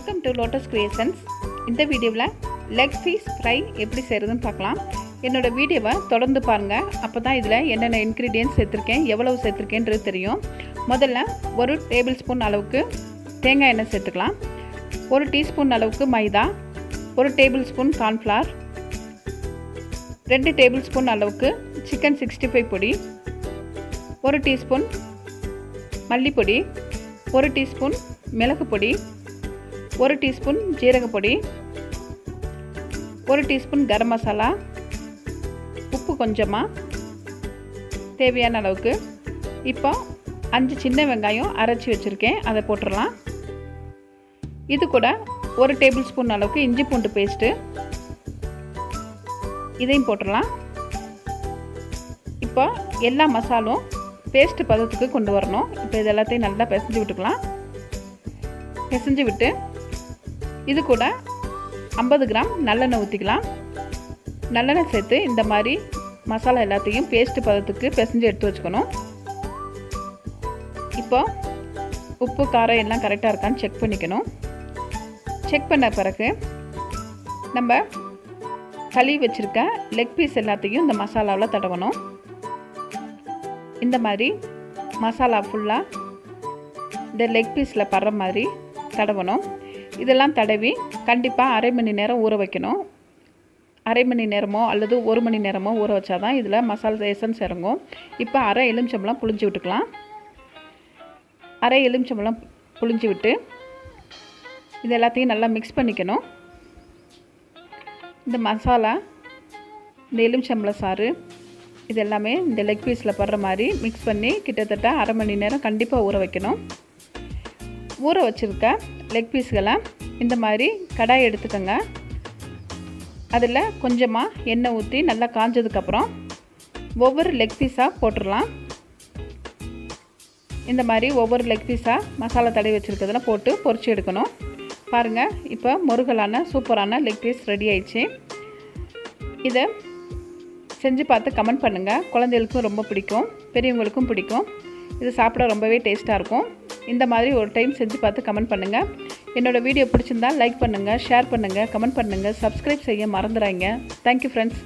Welcome to lotus creations. இந்த வீடியோவில் leg piece fry எப்படி செய்கிறதுன்னு பார்க்கலாம். என்னோடய வீடியோவை தொடர்ந்து பாருங்கள். அப்போ தான் இதில் என்னென்ன இன்க்ரீடியன்ட்ஸ் சேர்த்துருக்கேன், எவ்வளவு சேர்த்துருக்கேன்றது தெரியும். முதல்ல 1 டேபிள் ஸ்பூன் அளவுக்கு தேங்காய் எண்ணெய் சேர்த்துக்கலாம். 1 டீஸ்பூன் அளவுக்கு மைதா, 1 table spoon cornflour, 2 table spoon அளவுக்கு சிக்கன் 65 பொடி, 1 டீஸ்பூன் மல்லிப்பொடி, 1 டீஸ்பூன் மிளகு பொடி, 1 டீஸ்பூன் ஜீரகப்பொடி, 1 டீஸ்பூன் கரம் மசாலா, உப்பு கொஞ்சமாக தேவையான அளவுக்கு. இப்போ 5 சின்ன வெங்காயம் அரைச்சி வச்சுருக்கேன், அதை போட்டுடலாம். இது கூட 1 டேபிள் ஸ்பூன் அளவுக்கு இஞ்சி பூண்டு பேஸ்ட்டு, இதையும் போட்டுடலாம். இப்போ எல்லா மசாலும் பேஸ்ட் பதத்துக்கு கொண்டு வரணும். இப்போ இது எல்லாத்தையும் நல்லா பிசைஞ்சு விட்டுக்கலாம். பிசைஞ்சு விட்டு இது கூட 50 கிராம் நல்லெண்ணெய் ஊற்றிக்கலாம். நல்லெண்ணெய் சேர்த்து இந்த மாதிரி மசாலா எல்லாத்தையும் பேஸ்ட் பதத்துக்கு பிசைஞ்சு எடுத்து வச்சுக்கணும். இப்போ உப்பு காரம் எல்லாம் கரெக்டாக இருக்கான்னு செக் பண்ணிக்கணும். செக் பண்ண பிறகு நம்ம கழுவி வச்சுருக்க லெக் பீஸ் எல்லாத்தையும் இந்த மசாலாவில் தடவணும். இந்த மாதிரி மசாலா ஃபுல்லாக இந்த லெக் பீஸில் படுற மாதிரி தடவணும். இதெல்லாம் தடவி கண்டிப்பாக அரை மணி நேரம் ஊற வைக்கணும். அரை மணி நேரமோ அல்லது 1 மணி நேரமோ ஊற வச்சா தான் இதில் மசாலா எசன்ஸ் இறங்கும். இப்போ அரை எலுமிச்சம்பழம் புளிஞ்சு விட்டுக்கலாம். அரை எலுமிச்சம்பழம் புளிஞ்சு விட்டு இது எல்லாத்தையும் நல்லா மிக்ஸ் பண்ணிக்கணும். இந்த மசாலா, இந்த எலுமிச்சம்பழ சாறு, இது எல்லாமே இந்த லெக் பீஸில் படுற மாதிரி மிக்ஸ் பண்ணி கிட்டத்தட்ட அரை மணி நேரம் கண்டிப்பாக ஊற வைக்கணும். ஊற வச்சுருக்க லெக் பீஸ்களை இந்த மாதிரி கடாய் எடுத்துக்கோங்க. அதில் கொஞ்சமாக எண்ணெய் ஊற்றி நல்லா காஞ்சதுக்கப்புறம் ஒவ்வொரு லெக் பீஸாக போட்டுடலாம். இந்த மாதிரி ஒவ்வொரு லெக் பீஸாக மசாலா தடவி வச்சுருக்கிறதுல போட்டு பொரிச்சு எடுக்கணும். பாருங்கள், இப்போ முருகலான சூப்பரான லெக் பீஸ் ரெடி ஆயிடுச்சு. இதை செஞ்சு பார்த்து கமெண்ட் பண்ணுங்கள். குழந்தைகளுக்கும் ரொம்ப பிடிக்கும், பெரியவங்களுக்கும் பிடிக்கும். இது சாப்பிட ரொம்பவே டேஸ்ட்டாக இருக்கும். இந்த மாதிரி ஒரு டைம் செஞ்சு பார்த்து கமெண்ட் பண்ணுங்கள். என்னோடய வீடியோ பிடிச்சிருந்தால் லைக் பண்ணுங்கள், ஷேர் பண்ணுங்கள், கமெண்ட் பண்ணுங்கள், சப்ஸ்கிரைப் செய்ய மறந்துடாதீங்க. Thank you friends.